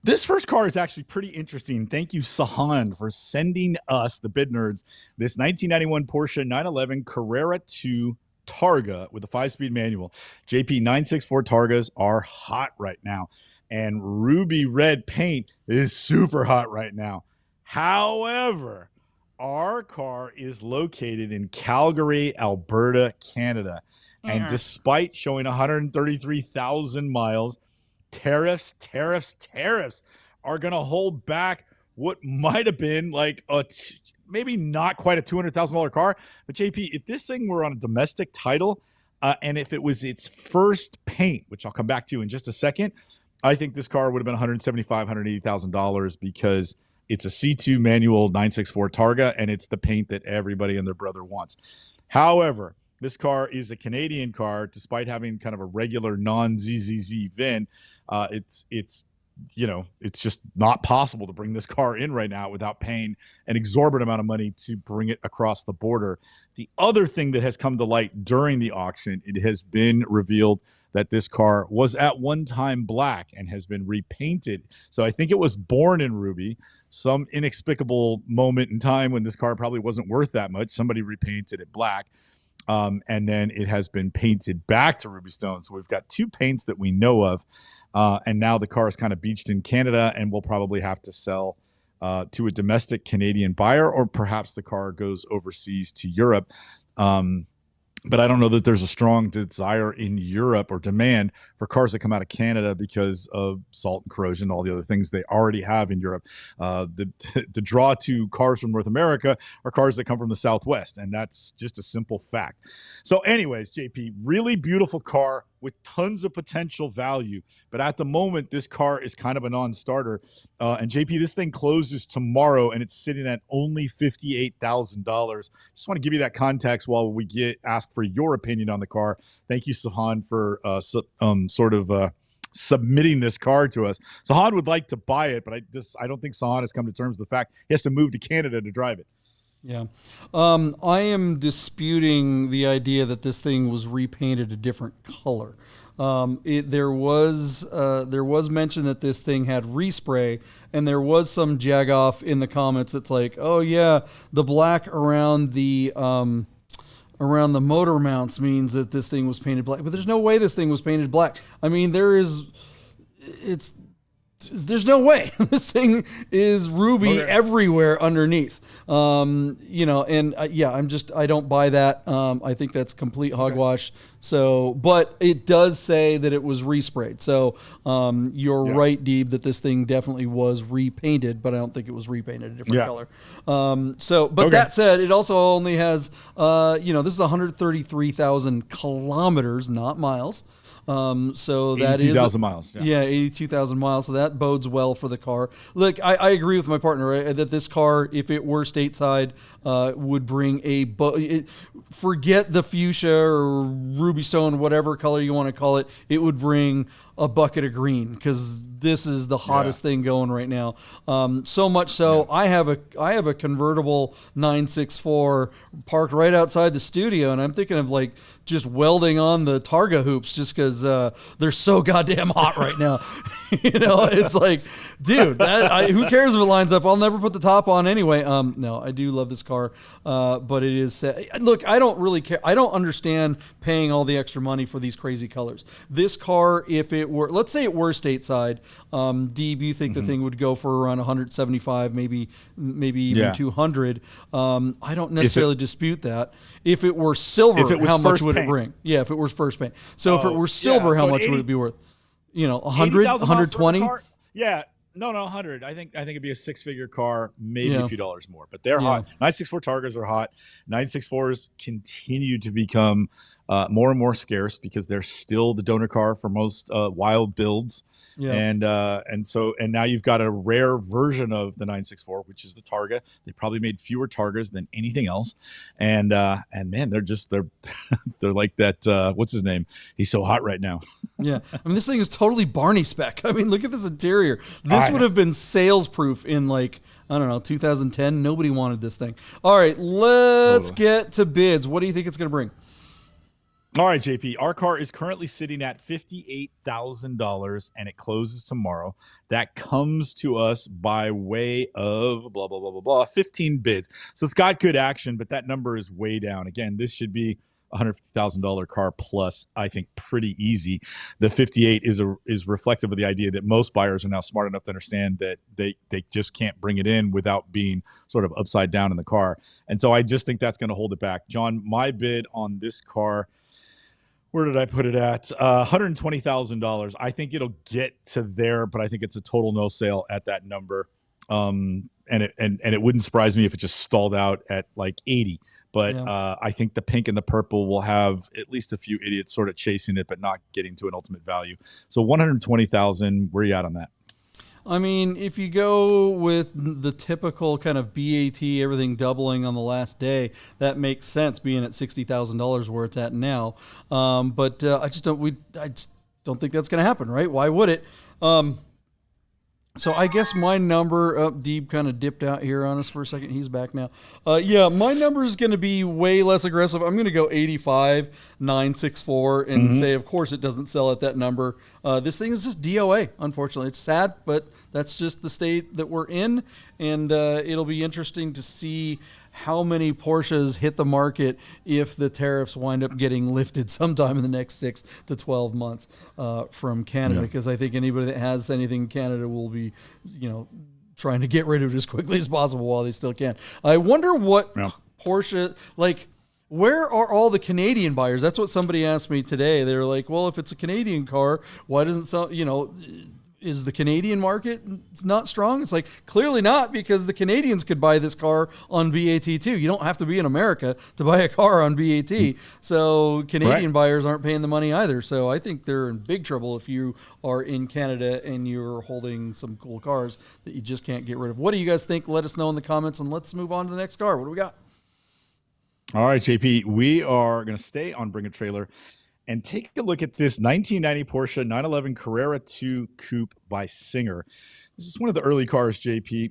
Speaker 2: This first car is actually pretty interesting. Thank you, Sahan, for sending us, the Bid Nerds, this 1991 Porsche 911 Carrera 2 Targa with a 5-speed manual. JP 964 Targas are hot right now, and ruby red paint is super hot right now. However, our car is located in Calgary, Alberta, Canada. And despite showing 133,000 miles, tariffs are going to hold back what might have been like maybe not quite a $200,000 car. But JP, if this thing were on a domestic title and if it was its first paint, which I'll come back to in just a second, I think this car would have been $175,000, $180,000 because it's a C2 manual 964 Targa, and it's the paint that everybody and their brother wants. However, this car is a Canadian car, despite having kind of a regular non-ZZZ VIN. It's just not possible to bring this car in right now without paying an exorbitant amount of money to bring it across the border. The other thing that has come to light during the auction, it has been revealed that this car was at one time black and has been repainted. So I think it was born in ruby. Some inexplicable moment in time when this car probably wasn't worth that much, somebody repainted it black. And then it has been painted back to ruby stone. So we've got two paints that we know of. And now the car is kind of beached in Canada, and we'll probably have to sell to a domestic Canadian buyer, or perhaps the car goes overseas to Europe. But I don't know that there's a strong desire in Europe or demand for cars that come out of Canada because of salt and corrosion, all the other things they already have in Europe. The draw to cars from North America are cars that come from the Southwest, and that's just a simple fact. So anyways, JP, really beautiful car with tons of potential value. But at the moment, this car is kind of a non-starter. And JP, this thing closes tomorrow, and it's sitting at only $58,000. Just want to give you that context while we ask for your opinion on the car. Thank you, Sahan, for submitting this car to us. Sahan would like to buy it, but I don't think Sahan has come to terms with the fact he has to move to Canada to drive it.
Speaker 1: Yeah. I am disputing the idea that this thing was repainted a different color. There was mention that this thing had respray, and there was some jagoff in the comments. It's like, oh yeah, the black around the motor mounts means that this thing was painted black, but there's no way this thing was painted black. I mean, there's no way. This thing is ruby everywhere underneath. I don't buy that. I think that's complete hogwash. So, but it does say that it was resprayed. So, you're right, Deeb, that this thing definitely was repainted, but I don't think it was repainted a different color. That said, it also only has, this is 133,000 kilometers, not miles. So that is
Speaker 2: 82,000 miles.
Speaker 1: Yeah, 82,000 miles. So that bodes well for the car. Look, I agree with my partner, right, that this car, if it were stateside, would bring forget the fuchsia or ruby stone, whatever color you want to call it. It would bring a bucket of green, because this is the hottest thing going right now. So much so, I have a convertible 964 parked right outside the studio, and I'm thinking of like just welding on the Targa hoops just because they're so goddamn hot right now. It's like, dude, who cares if it lines up? I'll never put the top on anyway. No, I do love this car, but it is. Look, I don't really care. I don't understand paying all the extra money for these crazy colors. This car, if it were, let's say it were stateside, Deeb, you think the thing would go for around 175, maybe even 200. I don't necessarily dispute that. If it were silver, how much would it bring? Yeah, if it was first paint. So if it were silver, how much would it be worth? 100, 120?
Speaker 2: Yeah. No, 100. I think it'd be a six-figure car, maybe a few dollars more. But they're hot. 964 Targas are hot. 964s continue to become more and more scarce because they're still the donor car for most wild builds. Yeah. And now you've got a rare version of the 964, which is the Targa. They probably made fewer Targas than anything else. And man, they're like that. What's his name? He's so hot right now.
Speaker 1: Yeah. I mean, this thing is totally Barney spec. I mean, look at this interior. This would have been sales proof in 2010. Nobody wanted this thing. All right, let's get to bids. What do you think it's going to bring?
Speaker 2: All right, JP, our car is currently sitting at $58,000 and it closes tomorrow. That comes to us by way of blah, blah, blah, blah, blah, 15 bids. So it's got good action, but that number is way down. Again, this should be a $150,000 car plus, I think, pretty easy. The 58 is reflective of the idea that most buyers are now smart enough to understand that they just can't bring it in without being sort of upside down in the car. And so I just think that's going to hold it back. John, my bid on this car, where did I put it at? $120,000. I think it'll get to there, but I think it's a total no sale at that number. And it wouldn't surprise me if it just stalled out at like 80. But I think the pink and the purple will have at least a few idiots sort of chasing it, but not getting to an ultimate value. So 120,000. Where are you at on that?
Speaker 1: I mean, if you go with the typical kind of BAT, everything doubling on the last day, that makes sense being at $60,000 where it's at now. But I just don't think that's going to happen, right? Why would it? So I guess my number, Deeb kind of dipped out here on us for a second. He's back now. My number is going to be way less aggressive. I'm going to go 85, 964 and say, of course, it doesn't sell at that number. This thing is just DOA, unfortunately. It's sad, but that's just the state that we're in. And it'll be interesting to see how many Porsches hit the market if the tariffs wind up getting lifted sometime in the next 6 to 12 months from Canada, because I think anybody that has anything in Canada will be, trying to get rid of it as quickly as possible while they still can. I wonder what Porsche, Where are all the Canadian buyers? That's what somebody asked me today. They're like, well, if it's a Canadian car, why doesn't some, is the Canadian market not strong? It's like, clearly not, because the Canadians could buy this car on VAT too. You don't have to be in America to buy a car on VAT. So Canadian buyers aren't paying the money either. So I think they're in big trouble if you are in Canada and you're holding some cool cars that you just can't get rid of. What do you guys think? Let us know in the comments, and let's move on to the next car. What do we got?
Speaker 2: All right, JP, we are going to stay on Bring a Trailer and take a look at this 1990 Porsche 911 Carrera 2 Coupe by Singer. This is one of the early cars, JP,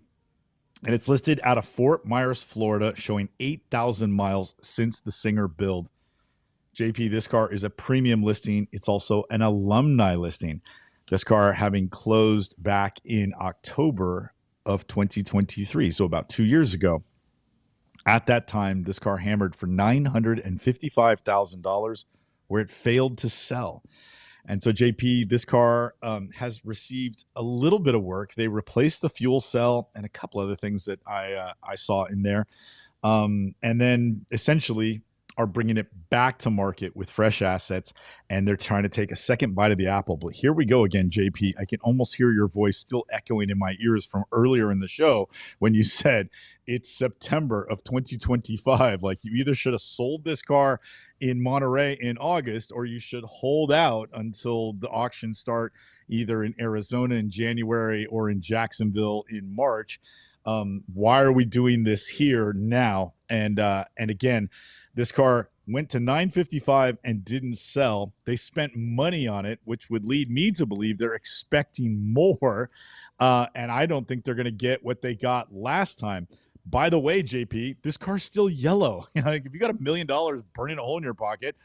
Speaker 2: and it's listed out of Fort Myers, Florida, showing 8,000 miles since the Singer build. JP, this car is a premium listing. It's also an alumni listing. This car having closed back in October of 2023, so about 2 years ago. At that time, this car hammered for $955,000, where it failed to sell. And so, JP, this car has received a little bit of work. They replaced the fuel cell and a couple other things that I saw in there. And then essentially are bringing it back to market with fresh assets, and they're trying to take a second bite of the apple. But here we go again, JP. I can almost hear your voice still echoing in my ears from earlier in the show when you said it's September of 2025. Like, you either should have sold this car in Monterey in August, or you should hold out until the auctions start either in Arizona in January or in Jacksonville in March. Why are we doing this here now? And again, this car went to $955 and didn't sell. They spent money on it, which would lead me to believe they're expecting more. And I don't think they're going to get what they got last time. By the way, JP, this car's still yellow. Like, if you got $1 million burning a hole in your pocket,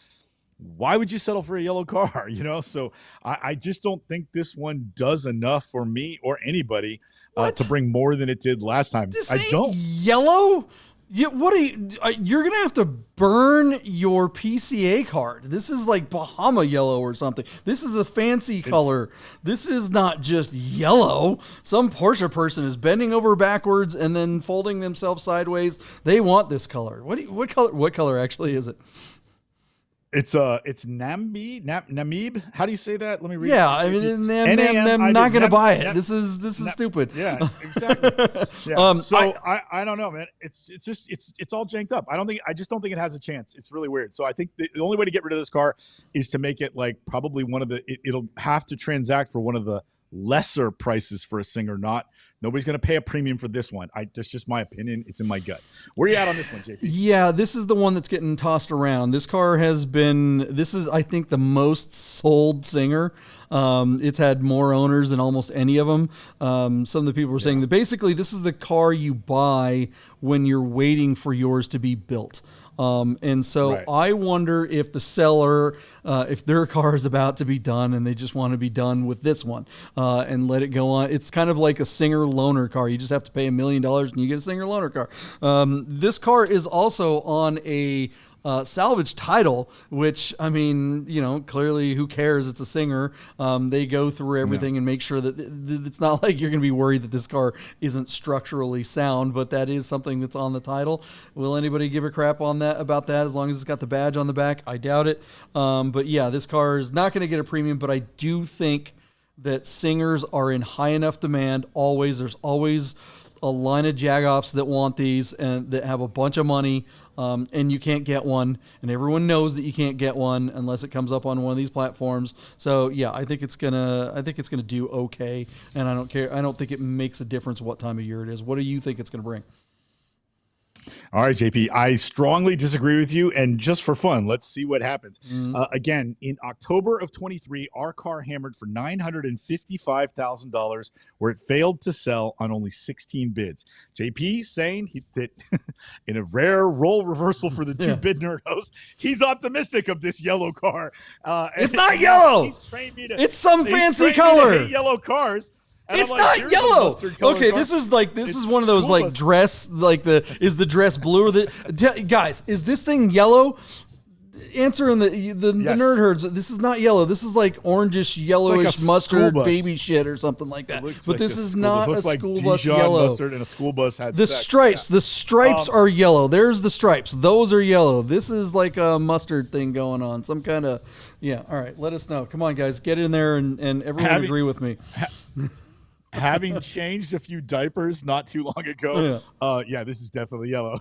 Speaker 2: why would you settle for a yellow car? So I just don't think this one does enough for me or anybody to bring more than it did last time.
Speaker 1: This
Speaker 2: I don't.
Speaker 1: Yellow? What are you're going to have to burn your PCA card. This is like Bahama yellow or something. This is a fancy color. This is not just yellow. Some Porsche person is bending over backwards and then folding themselves sideways. They want this color. What color actually is it?
Speaker 2: It's Namib. How do you say that? Let me read.
Speaker 1: Yeah, I mean, I'm not going to buy it. This is stupid.
Speaker 2: Yeah, exactly. Yeah. I don't know, man. It's all janked up. I just don't think it has a chance. It's really weird. So I think the only way to get rid of this car is to make it like probably one of the. It'll have to transact for one of the lesser prices for a Singer. Nobody's going to pay a premium for this one. That's just my opinion. It's in my gut. Where are you at on this one, JP?
Speaker 1: Yeah, this is the one that's getting tossed around. This car this is, I think, the most sold Singer. It's had more owners than almost any of them. Some of the people were saying that basically this is the car you buy when you're waiting for yours to be built. And so I wonder if the seller, if their car is about to be done and they just want to be done with this one and let it go on. It's kind of like a Singer loaner car. You just have to pay $1 million and you get a Singer loaner car. This car is also on a salvage title, which, I mean, clearly who cares? It's a Singer. They go through everything and make sure that it's not like you're going to be worried that this car isn't structurally sound, but that is something that's on the title. Will anybody give a crap about that as long as it's got the badge on the back? I doubt it. But yeah, this car is not going to get a premium, but I do think that Singers are in high enough demand. There's always a line of jagoffs that want these and that have a bunch of money, and you can't get one, and everyone knows that you can't get one unless it comes up on one of these platforms. So yeah, I think it's gonna do okay, and I don't care. I don't think it makes a difference what time of year it is. What do you think it's gonna bring?
Speaker 2: All right, JP, I strongly disagree with you. And just for fun, let's see what happens. Again, in October of 23, our car hammered for $955,000, where it failed to sell on only 16 bids. JP saying that in a rare role reversal for the two bid nerd hosts, he's optimistic of this yellow car.
Speaker 1: It's not yellow.
Speaker 2: He's trained me to,
Speaker 1: it's some fancy color.
Speaker 2: Hate yellow cars. And
Speaker 1: it's not yellow. Okay, this is one of those like dress, like is the dress blue or guys, is this thing yellow? answering the nerd herds. This is not yellow. This is like orangish, yellowish mustard, baby shit or something like that. But like this is not a school bus yellow.
Speaker 2: Mustard and a school bus had
Speaker 1: the
Speaker 2: sex.
Speaker 1: stripes. Yeah. The stripes are yellow. There's the stripes. Those are yellow. This is like a mustard thing going on. Some kind of All right. Let us know. Come on, guys. Get in there and everyone agree with me.
Speaker 2: Having changed a few diapers not too long ago, this is definitely yellow.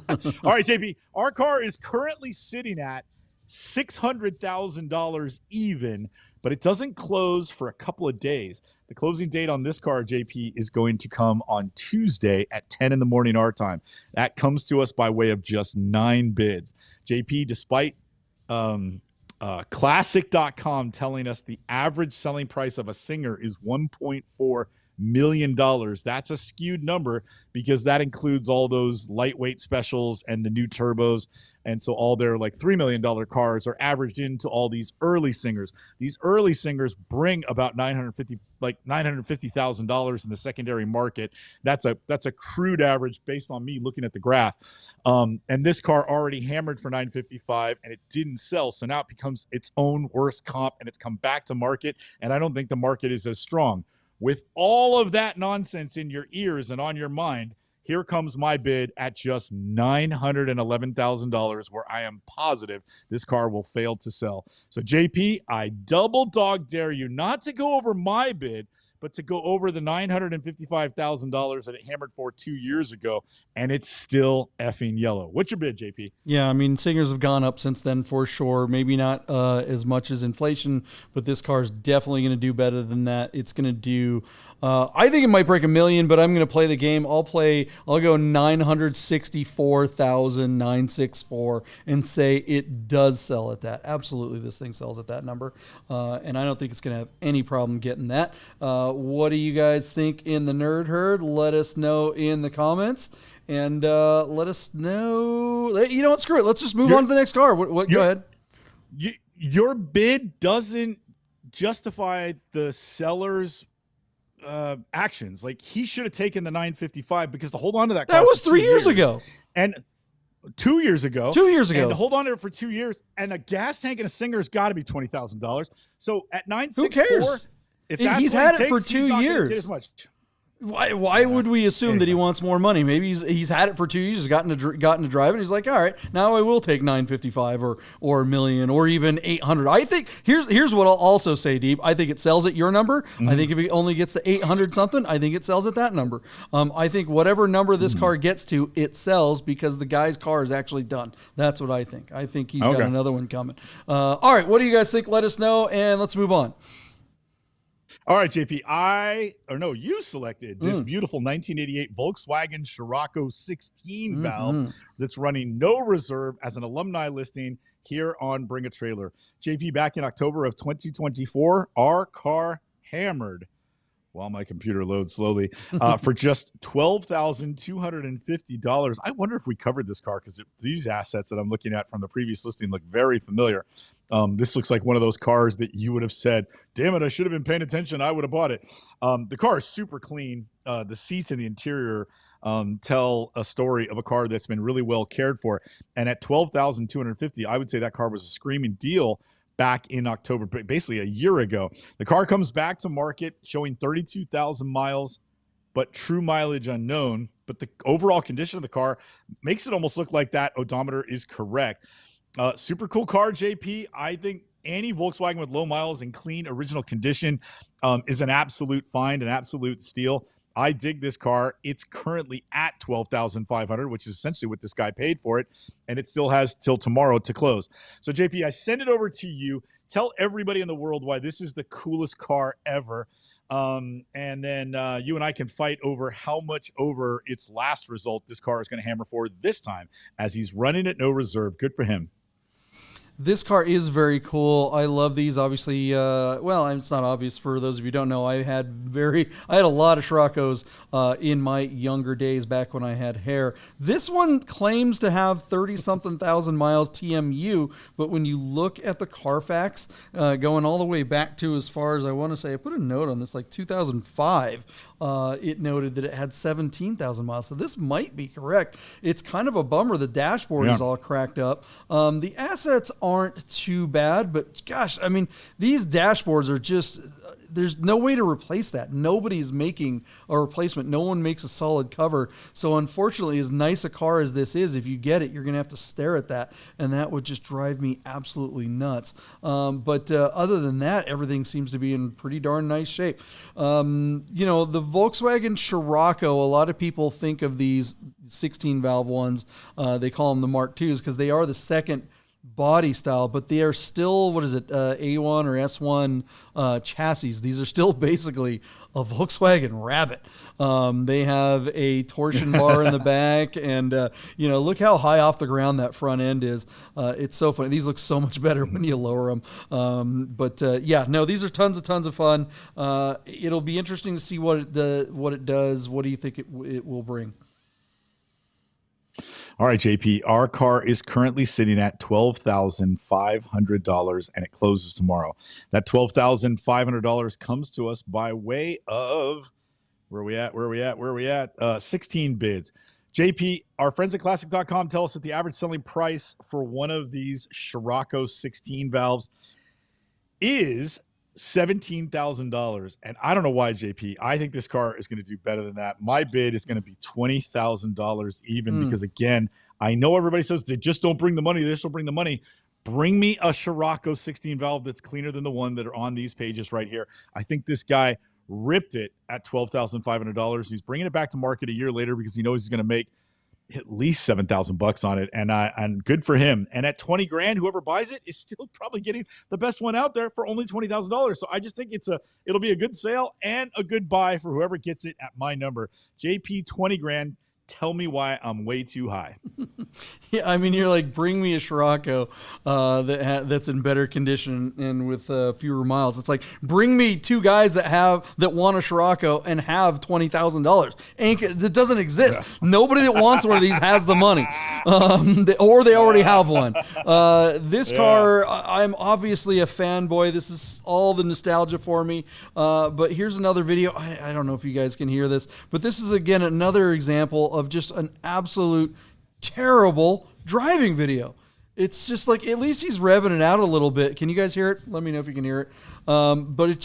Speaker 2: All right, JP, our car is currently sitting at $600,000 even, but it doesn't close for a couple of days. The closing date on this car, JP, is going to come on Tuesday at 10 in the morning our time. That comes to us by way of just 9 bids. JP, despite Classic.com telling us the average selling price of a Singer is $1.4 million. That's a skewed number because that includes all those lightweight specials and the new turbos. And so all their like $3 million cars are averaged into all these early Singers. These early Singers bring about $950,000 in the secondary market. That's a crude average based on me looking at the graph. And this car already hammered for $955 and it didn't sell. So now it becomes its own worst comp and it's come back to market. And I don't think the market is as strong. With all of that nonsense in your ears and on your mind, here comes my bid at just $911,000, where I am positive this car will fail to sell. So, JP, I double dog dare you not to go over my bid, but to go over the $955,000 that it hammered for 2 years ago, and it's still effing yellow. What's your bid, JP?
Speaker 1: Yeah, I mean, Singers have gone up since then for sure. Maybe not as much as inflation, but this car is definitely going to do better than that. It's going to do, I think it might break $1 million, but I'm going to play the game. I'll go 964,964 and say it does sell at that. Absolutely, this thing sells at that number, and I don't think it's going to have any problem getting that. What do you guys think in the nerd herd? Let us know in the comments, and let us know. You know what? Screw it. Let's just move on to the next car. Go ahead.
Speaker 2: Your bid doesn't justify the seller's actions. Like, he should have taken the 955 because to hold on to that car,
Speaker 1: that was 3 years ago,
Speaker 2: and 2 years ago, and to hold on to it for 2 years, and a gas tank and a Singer's got to be $20,000. So at 964,
Speaker 1: who cares?
Speaker 2: If that's
Speaker 1: he's had it for 2 years.
Speaker 2: As much.
Speaker 1: Why would we assume that he wants more money? Maybe he's had it for 2 years, gotten to drive, and he's like, all right, now I will take 955 or $1 million or even 800. I think here's what I'll also say, Deeb. I think it sells at your number. Mm-hmm. I think if it only gets to 800 something, I think it sells at that number. I think whatever number this car gets to, it sells because the guy's car is actually done. That's what I think. I think he's got another one coming. All right, what do you guys think? Let us know, and let's move on.
Speaker 2: All right, JP, you selected this beautiful 1988 Volkswagen Scirocco 16 valve that's running no reserve as an alumni listing here on Bring a Trailer. JP, back in October of 2024, our car hammered, while my computer loads slowly, for just $12,250. I wonder if we covered this car because these assets that I'm looking at from the previous listing look very familiar. This looks like one of those cars that you would have said, damn it, I should have been paying attention. I would have bought it. The car is super clean. The seats in the interior tell a story of a car that's been really well cared for. And at $12,250, I would say that car was a screaming deal back in October, basically a year ago. The car comes back to market showing 32,000 miles, but true mileage unknown. But the overall condition of the car makes it almost look like that odometer is correct. Super cool car, JP. I think any Volkswagen with low miles and clean original condition is an absolute find, an absolute steal. I dig this car. It's currently at $12,500, which is essentially what this guy paid for it, and it still has till tomorrow to close. So, JP, I send it over to you. Tell everybody in the world why this is the coolest car ever, and then you and I can fight over how much over its last result this car is going to hammer for this time, as he's running at no reserve. Good for him.
Speaker 1: This car is very cool. I love these. Obviously, it's not obvious for those of you who don't know. I had a lot of Sciroccos in my younger days back when I had hair. This one claims to have 30-something thousand miles TMU, but when you look at the Carfax, going all the way back to as far as I want to say, I put a note on this, like 2005, it noted that it had 17,000 miles. So this might be correct. It's kind of a bummer. The dashboard is all cracked up. The assets aren't too bad, but gosh, I mean, these dashboards are just, there's no way to replace that. Nobody's making a replacement. No one makes a solid cover. So unfortunately, as nice a car as this is, if you get it, you're going to have to stare at that. And that would just drive me absolutely nuts. But other than that, everything seems to be in pretty darn nice shape. The Volkswagen Scirocco, a lot of people think of these 16 valve ones. They call them the Mark IIs because they are the second body style, but they are still, A1 or S1 chassis. These are still basically a Volkswagen Rabbit. They have a torsion bar in the back, and look how high off the ground that front end is. It's so funny. These look so much better when you lower them. These are tons of fun. It'll be interesting to see what it does. What do you think it will bring?
Speaker 2: All right, JP, our car is currently sitting at $12,500 and it closes tomorrow. That $12,500 comes to us by way of, where are we at? 16 bids. JP, our friends at classic.com tell us that the average selling price for one of these Scirocco 16 valves is $17,000. And I don't know why, JP. I think this car is going to do better than that. My bid is going to be $20,000 even because, again, I know everybody says they just don't bring the money. They just don't bring the money. Bring me a Scirocco 16 valve that's cleaner than the one that are on these pages right here. I think this guy ripped it at $12,500. He's bringing it back to market a year later because he knows he's going to make at least $7,000 on it, and good for him. And at 20 grand, whoever buys it is still probably getting the best one out there for only $20,000. So I just think it'll be a good sale and a good buy for whoever gets it at my number. JP, 20 grand. Tell me why I'm way too high.
Speaker 1: Yeah, I mean, you're like, bring me a Scirocco that's in better condition and with fewer miles. It's like, bring me two guys that want a Scirocco and have $20,000. That doesn't exist. Yeah. Nobody that wants one of these has the money, or they already have one. This car, I'm obviously a fanboy. This is all the nostalgia for me. But here's another video. I don't know if you guys can hear this, but this is, again, another example of just an absolute terrible driving video. It's just like, at least he's revving it out a little bit. Can you guys hear it? Let me know if you can hear it. But it's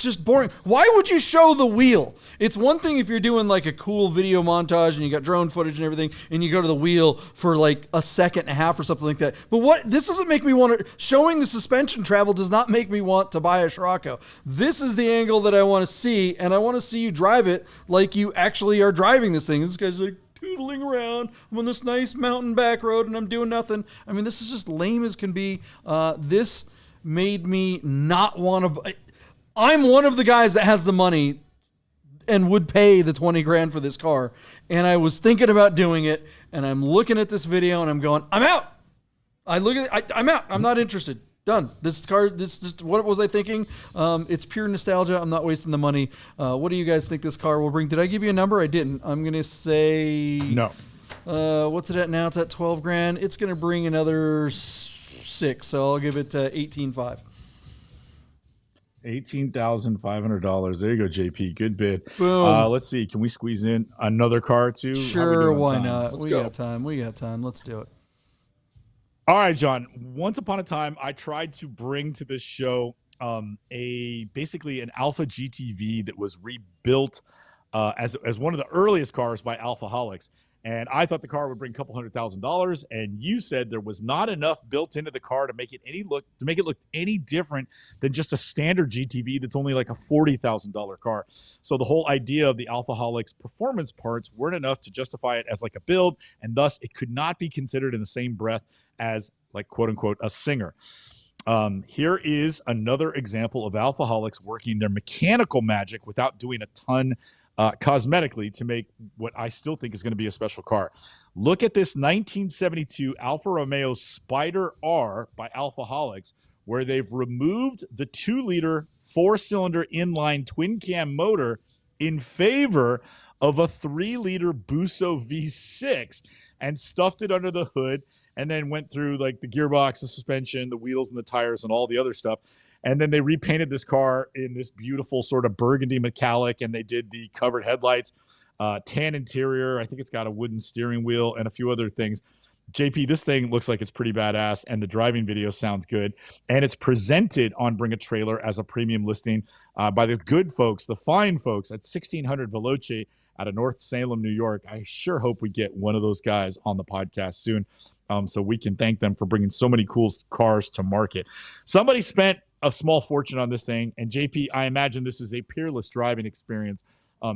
Speaker 1: just boring. Why would you show the wheel? It's one thing if you're doing like a cool video montage and you got drone footage and everything, and you go to the wheel for like a second and a half or something like that. But this doesn't make me want to, showing the suspension travel does not make me want to buy a Scirocco. This is the angle that I want to see, and I want to see you drive it like you actually are driving this thing. This guy's like tootling around. I'm on this nice mountain back road and I'm doing nothing. I mean, this is just lame as can be. This made me not want to. I'm one of the guys that has the money and would pay the 20 grand for this car. And I was thinking about doing it, and I'm looking at this video and I'm going, I'm out. I'm out. I'm not interested. Done. This car, what was I thinking? It's pure nostalgia. I'm not wasting the money. What do you guys think this car will bring? Did I give you a number? I didn't. I'm going to say
Speaker 2: no.
Speaker 1: What's it at now? It's at 12 grand. It's going to bring another 6. So I'll give it $18,500.
Speaker 2: $18,500. There you go, JP. Good bid.
Speaker 1: Boom.
Speaker 2: Let's see. Can we squeeze in another car too?
Speaker 1: Sure. Why not? We got time. Let's do it.
Speaker 2: All right, John. Once upon a time, I tried to bring to this show basically an Alfa GTV that was rebuilt as one of the earliest cars by Alfaholics. And I thought the car would bring a couple $100,000, and you said there was not enough built into the car to make it look any different than just a standard GTV that's only like a $40,000 car. So the whole idea of the Alfaholics performance parts weren't enough to justify it as like a build, and thus it could not be considered in the same breath as like quote unquote a Singer. Here is another example of Alfaholics working their mechanical magic without doing a ton cosmetically to make what I still think is going to be a special car. Look at this 1972 Alfa Romeo Spider-R by Alfaholics, where they've removed the 2-liter 4-cylinder inline twin cam motor in favor of a 3-liter Busso V6 and stuffed it under the hood, and then went through like the gearbox, the suspension, the wheels and the tires and all the other stuff. And then they repainted this car in this beautiful sort of burgundy metallic, and they did the covered headlights, tan interior. I think it's got a wooden steering wheel and a few other things. JP, this thing looks like it's pretty badass, and the driving video sounds good. And it's presented on Bring a Trailer as a premium listing by the good folks, the fine folks at 1600 Veloce out of North Salem, New York. I sure hope we get one of those guys on the podcast soon, so we can thank them for bringing so many cool cars to market. Somebody spent a small fortune on this thing, and JP, I imagine this is a peerless driving experience,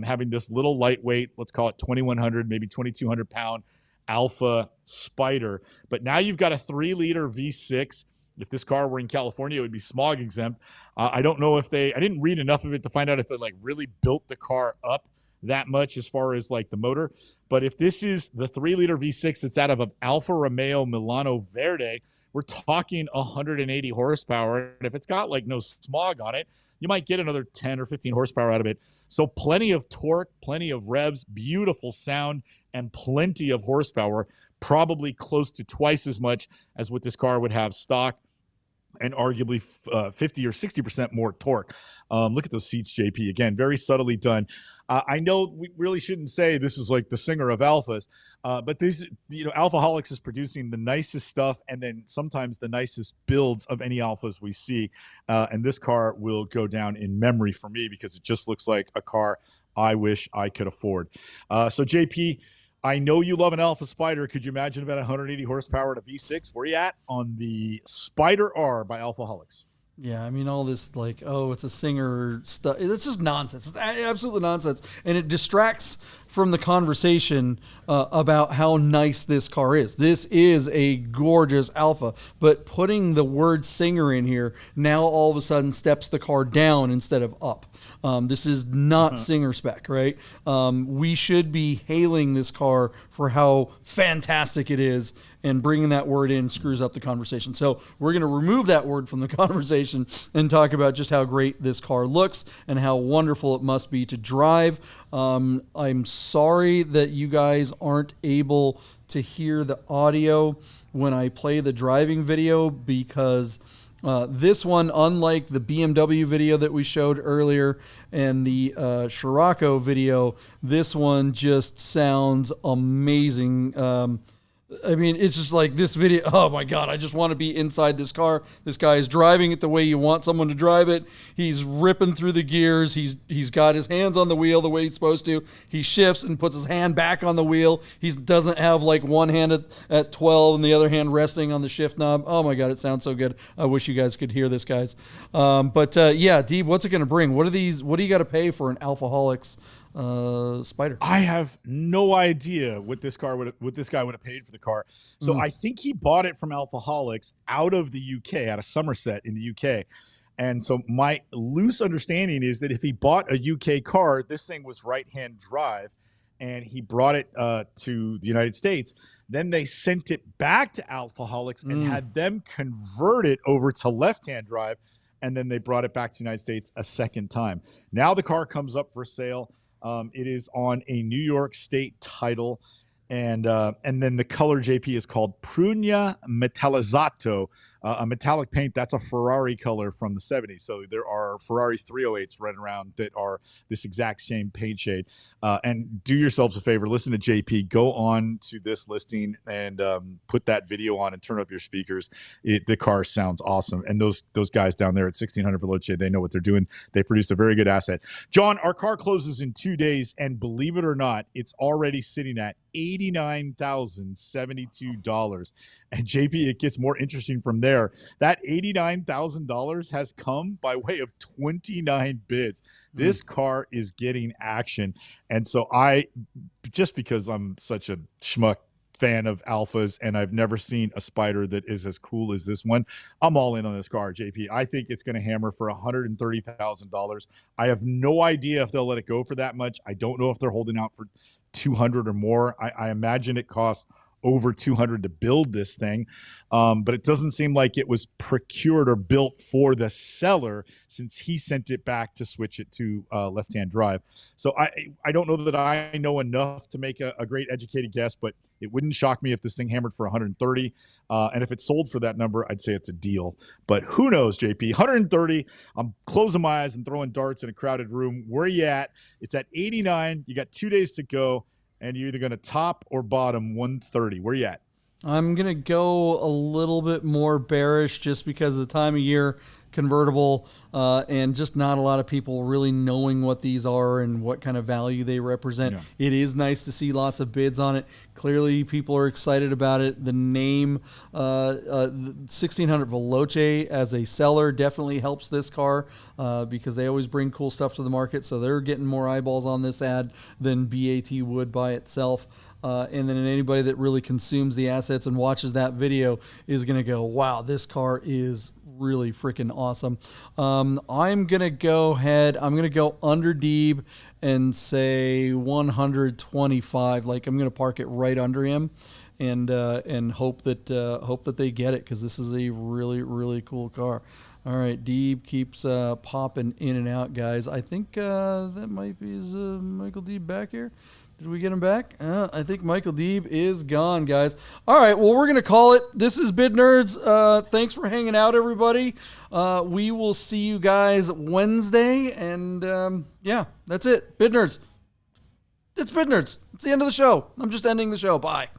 Speaker 2: having this little lightweight, let's call it 2,100, maybe 2,200 pound Alfa Spider. But now you've got a 3-liter V6. If this car were in California, it would be smog exempt. I don't know if I didn't read enough of it to find out if they like really built the car up that much as far as like the motor. But if this is the 3-liter V6 that's out of an Alfa Romeo Milano Verde, we're talking 180 horsepower. And if it's got like no smog on it, you might get another 10 or 15 horsepower out of it. So plenty of torque, plenty of revs, beautiful sound, and plenty of horsepower, probably close to twice as much as what this car would have stock, and arguably 50 or 60% more torque. Look at those seats, JP. Again, very subtly done. I know we really shouldn't say this is like the singer of Alphas, but this, Alfaholics is producing the nicest stuff and then sometimes the nicest builds of any Alphas we see. And this car will go down in memory for me because it just looks like a car I wish I could afford. So JP, I know you love an Alfa Spider. Could you imagine about 180 horsepower at a V6? Where are you at on the Spider-R by Alfaholics?
Speaker 1: Yeah, I mean, all this like, oh, it's a singer stuff. It's just nonsense. It's absolute nonsense. And it distracts from the conversation about how nice this car is. This is a gorgeous Alfa, but putting the word singer in here now all of a sudden steps the car down instead of up. This is not singer spec, right? We should be hailing this car for how fantastic it is, and bringing that word in screws up the conversation. So we're going to remove that word from the conversation and talk about just how great this car looks and how wonderful it must be to drive. I'm sorry that you guys aren't able to hear the audio when I play the driving video, because this one, unlike the BMW video that we showed earlier and the Scirocco video, this one just sounds amazing. I mean, it's just like this video. Oh my God, I just want to be inside this car. This guy is driving it the way you want someone to drive it. He's ripping through the gears. He's got his hands on the wheel the way he's supposed to. He shifts and puts his hand back on the wheel. He doesn't have like one hand at 12 and the other hand resting on the shift knob. Oh my God, it sounds so good. I wish you guys could hear this, guys. Yeah, Deeb, what's it going to bring? What do you got to pay for an Alfaholics Spider?
Speaker 2: I have no idea what this guy would have paid for the car. So I think he bought it from Alfaholics out of the UK, out of Somerset in the UK. And so my loose understanding is that if he bought a UK car, this thing was right-hand drive, and he brought it to the United States. Then they sent it back to Alfaholics and had them convert it over to left-hand drive, and then they brought it back to the United States a second time. Now the car comes up for sale. It is on a New York State title, and then the color, JP, is called Prugna Metallizzato, a metallic paint. That's a Ferrari color from the 70s. So there are Ferrari 308s running around that are this exact same paint shade. And do yourselves a favor, listen to JP, go on to this listing and put that video on and turn up your speakers. The car sounds awesome. And those guys down there at 1600 Veloce, they know what they're doing. They produced a very good asset. John, our car closes in 2 days, and believe it or not, it's already sitting at $89,072. And JP, it gets more interesting from there. That $89,000 has come by way of 29 bids. This car is getting action. And so just because I'm such a schmuck fan of Alphas and I've never seen a Spider that is as cool as this one, I'm all in on this car, JP. I think it's going to hammer for $130,000. I have no idea if they'll let it go for that much. I don't know if they're holding out for 200 or more. I imagine it costs over 200 to build this thing, but it doesn't seem like it was procured or built for the seller, since he sent it back to switch it to left-hand drive. So I don't know that I know enough to make a great educated guess, but it wouldn't shock me if this thing hammered for 130, and if it sold for that number, I'd say it's a deal. But who knows, JP? 130. I'm closing my eyes and throwing darts in a crowded room. Where are you at? It's at 89. You got 2 days to go, and you're either going to top or bottom 130. Where you at?
Speaker 1: I'm going to go a little bit more bearish just because of the time of year, convertible, and just not a lot of people really knowing what these are and what kind of value they represent.
Speaker 2: Yeah.
Speaker 1: It is nice to see lots of bids on it. Clearly, people are excited about it. The name 1600 Veloce as a seller definitely helps this car because they always bring cool stuff to the market. So they're getting more eyeballs on this ad than BAT would by itself. And then anybody that really consumes the assets and watches that video is going to go, wow, this car is really freaking awesome. I'm going to go under Deeb and say 125. Like, I'm going to park it right under him and hope that they get it, because this is a really, really cool car. All right, Deeb keeps popping in and out, guys. I think that might be Michael Deeb back here. Did we get him back? I think Michael Deeb is gone, guys. All right, well, we're going to call it. This is Bid Nerds. Thanks for hanging out, everybody. We will see you guys Wednesday. And, yeah, that's it. Bid Nerds. It's Bid Nerds. It's the end of the show. I'm just ending the show. Bye.